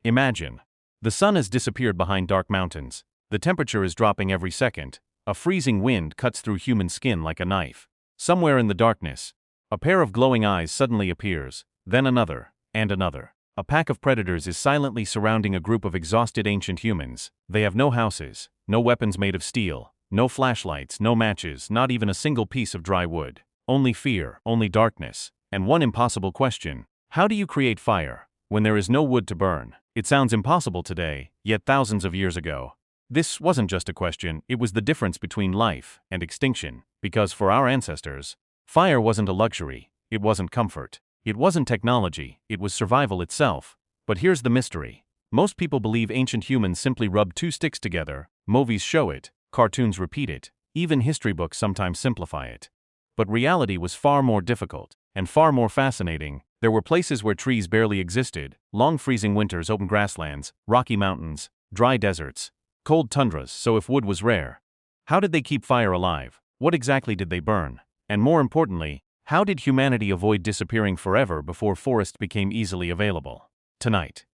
Imagine. The sun has disappeared behind dark mountains. The temperature is dropping every second. A freezing wind cuts through human skin like a knife. Somewhere in the darkness, a pair of glowing eyes suddenly appears, then another, and another. A pack of predators is silently surrounding a group of exhausted ancient humans. They have no houses, no weapons made of steel, no flashlights, no matches, not even a single piece of dry wood. Only fear, only darkness, and one impossible question. How do you create fire when there is no wood to burn? It sounds impossible today, yet thousands of years ago, this wasn't just a question, it was the difference between life and extinction. Because for our ancestors, fire wasn't a luxury, it wasn't comfort, it wasn't technology, it was survival itself. But here's the mystery. Most people believe ancient humans simply rubbed two sticks together. Movies show it, cartoons repeat it, even history books sometimes simplify it. But reality was far more difficult, and far more fascinating. There were places where trees barely existed, long freezing winters, open grasslands, rocky mountains, dry deserts, cold tundras. So if wood was rare, how did they keep fire alive? What exactly did they burn? And more importantly, how did humanity avoid disappearing forever before forests became easily available? Tonight,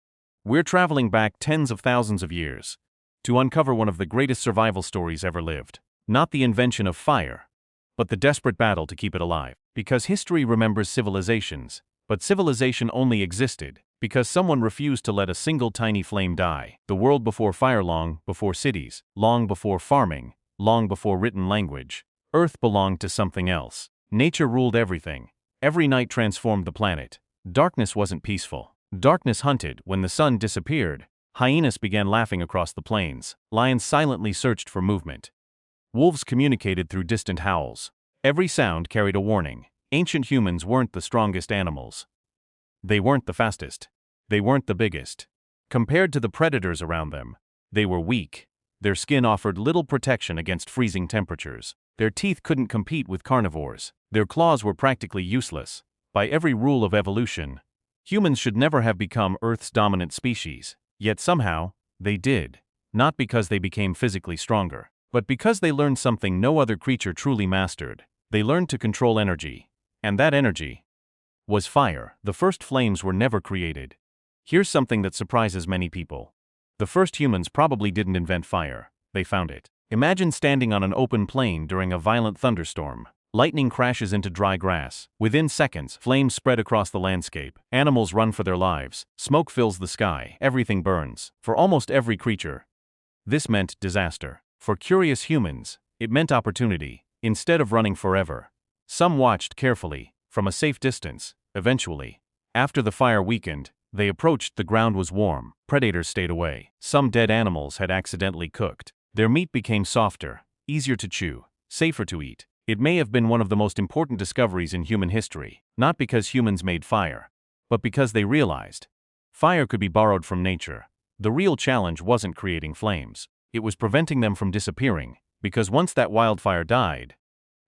we're traveling back tens of thousands of years to uncover one of the greatest survival stories ever lived. Not the invention of fire, but the desperate battle to keep it alive. Because history remembers civilizations, but civilization only existed because someone refused to let a single tiny flame die. The world before fire, long before cities, long before farming, long before written language. Earth belonged to something else. Nature ruled everything. Every night transformed the planet. Darkness wasn't peaceful. Darkness hunted. When the sun disappeared, hyenas began laughing across the plains. Lions silently searched for movement. Wolves communicated through distant howls. Every sound carried a warning. Ancient humans weren't the strongest animals. They weren't the fastest. They weren't the biggest. Compared to the predators around them, they were weak. Their skin offered little protection against freezing temperatures. Their teeth couldn't compete with carnivores. Their claws were practically useless. By every rule of evolution, humans should never have become Earth's dominant species. Yet somehow, they did. Not because they became physically stronger, but because they learned something no other creature truly mastered. They learned to control energy. And that energy was fire. The first flames were never created. Here's something that surprises many people. The first humans probably didn't invent fire. They found it. Imagine standing on an open plain during a violent thunderstorm. Lightning crashes into dry grass. Within seconds, flames spread across the landscape. Animals run for their lives. Smoke fills the sky. Everything burns. For almost every creature, this meant disaster. For curious humans, it meant opportunity. Instead of running forever, some watched carefully, from a safe distance. Eventually, after the fire weakened, they approached. The ground was warm. Predators stayed away. Some dead animals had accidentally cooked. Their meat became softer, easier to chew, safer to eat. It may have been one of the most important discoveries in human history, not because humans made fire, but because they realized fire could be borrowed from nature. The real challenge wasn't creating flames. It was preventing them from disappearing, because once that wildfire died,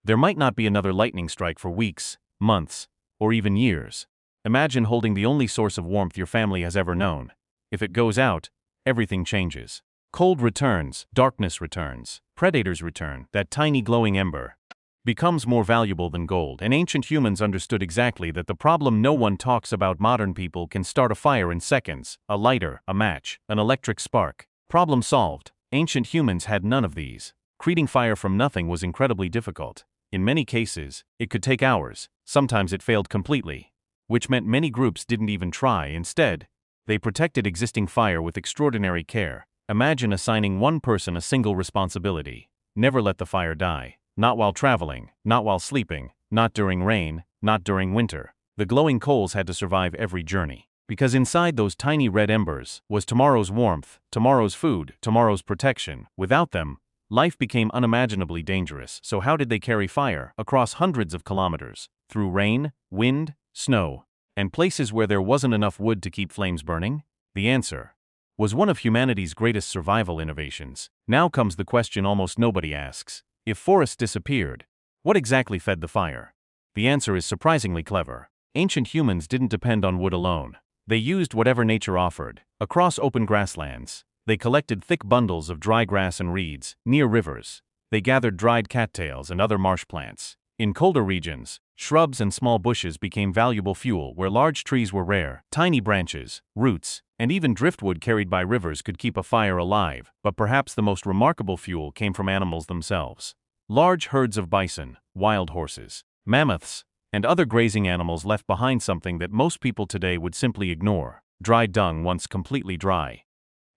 there might not be another lightning strike for weeks, months, or even years. Imagine holding the only source of warmth your family has ever known. If it goes out, everything changes. Cold returns, darkness returns, predators return. That tiny glowing ember becomes more valuable than gold. And ancient humans understood exactly that. The problem no one talks about. Modern people can start a fire in seconds. A lighter, a match, an electric spark. Problem solved. Ancient humans had none of these. Creating fire from nothing was incredibly difficult. In many cases, it could take hours. Sometimes it failed completely, which meant many groups didn't even try. Instead, they protected existing fire with extraordinary care. Imagine assigning one person a single responsibility. Never let the fire die. Not while traveling, not while sleeping, not during rain, not during winter. The glowing coals had to survive every journey. Because inside those tiny red embers was tomorrow's warmth, tomorrow's food, tomorrow's protection. Without them, life became unimaginably dangerous. So how did they carry fire across hundreds of kilometers? Through rain, wind, snow, and places where there wasn't enough wood to keep flames burning? The answer was one of humanity's greatest survival innovations. Now comes the question almost nobody asks. If forests disappeared, what exactly fed the fire? The answer is surprisingly clever. Ancient humans didn't depend on wood alone. They used whatever nature offered. Across open grasslands, they collected thick bundles of dry grass and reeds. Near rivers, they gathered dried cattails and other marsh plants. In colder regions, shrubs and small bushes became valuable fuel where large trees were rare. Tiny branches, roots, and even driftwood carried by rivers could keep a fire alive, but perhaps the most remarkable fuel came from animals themselves. Large herds of bison, wild horses, mammoths, and other grazing animals left behind something that most people today would simply ignore: dry dung once completely dry.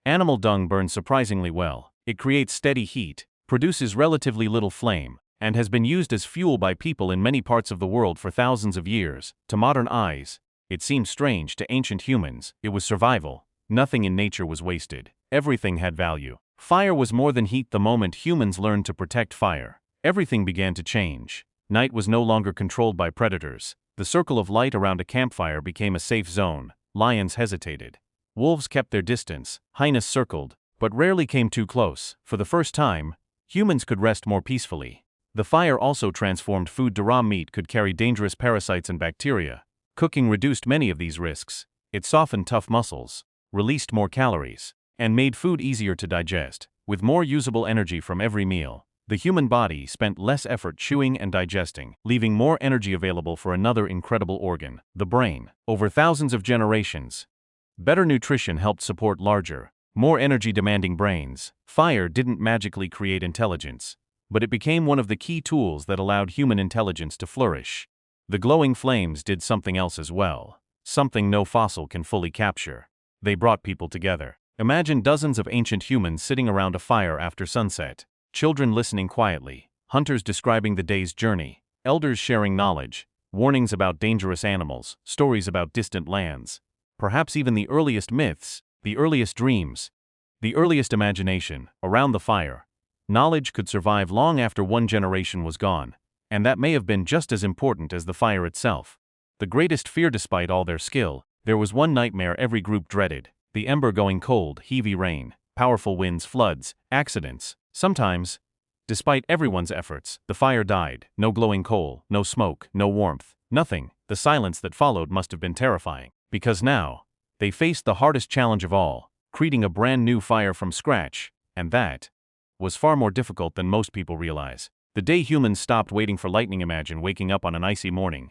Animal dung burns surprisingly well. It creates steady heat, produces relatively little flame, and has been used as fuel by people in many parts of the world for thousands of years. To modern eyes, it seems strange. To ancient humans, it was survival. Nothing in nature was wasted. Everything had value. Fire was more than heat. The moment humans learned to protect fire, everything began to change. Night was no longer controlled by predators. The circle of light around a campfire became a safe zone. Lions hesitated. Wolves kept their distance. Hyenas circled, but rarely came too close. For the first time, humans could rest more peacefully. The fire also transformed food. Raw meat could carry dangerous parasites and bacteria. Cooking reduced many of these risks. It softened tough muscles, released more calories, and made food easier to digest. With more usable energy from every meal, the human body spent less effort chewing and digesting, leaving more energy available for another incredible organ: the brain. Over thousands of generations, better nutrition helped support larger, more energy-demanding brains. Fire didn't magically create intelligence, but it became one of the key tools that allowed human intelligence to flourish. The glowing flames did something else as well, something no fossil can fully capture. They brought people together. Imagine dozens of ancient humans sitting around a fire after sunset, children listening quietly, hunters describing the day's journey, elders sharing knowledge, warnings about dangerous animals, stories about distant lands, perhaps even the earliest myths, the earliest dreams, the earliest imagination. Around the fire, knowledge could survive long after one generation was gone, and that may have been just as important as the fire itself. The greatest fear. Despite all their skill, there was one nightmare every group dreaded: the ember going cold. Heavy rain, powerful winds, floods, accidents. Sometimes, despite everyone's efforts, the fire died. No glowing coal, no smoke, no warmth, nothing. The silence that followed must have been terrifying, because now they faced the hardest challenge of all: creating a brand new fire from scratch, and that was far more difficult than most people realize. The day humans stopped waiting for lightning. Imagine waking up on an icy morning.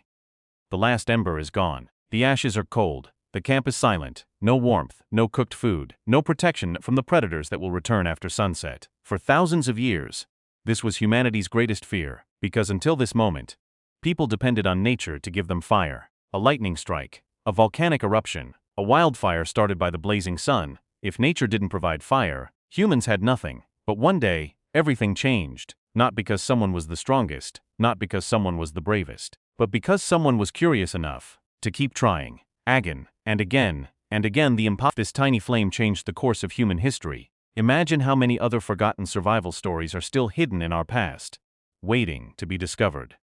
The last ember is gone. The ashes are cold. The camp is silent. No warmth, no cooked food, no protection from the predators that will return after sunset. For thousands of years, this was humanity's greatest fear, because until this moment, people depended on nature to give them fire. A lightning strike, a volcanic eruption, a wildfire started by the blazing sun. If nature didn't provide fire, humans had nothing. But one day, everything changed. Not because someone was the strongest, not because someone was the bravest, but because someone was curious enough to keep trying. Again, and again, and again. This tiny flame changed the course of human history. Imagine how many other forgotten survival stories are still hidden in our past, waiting to be discovered.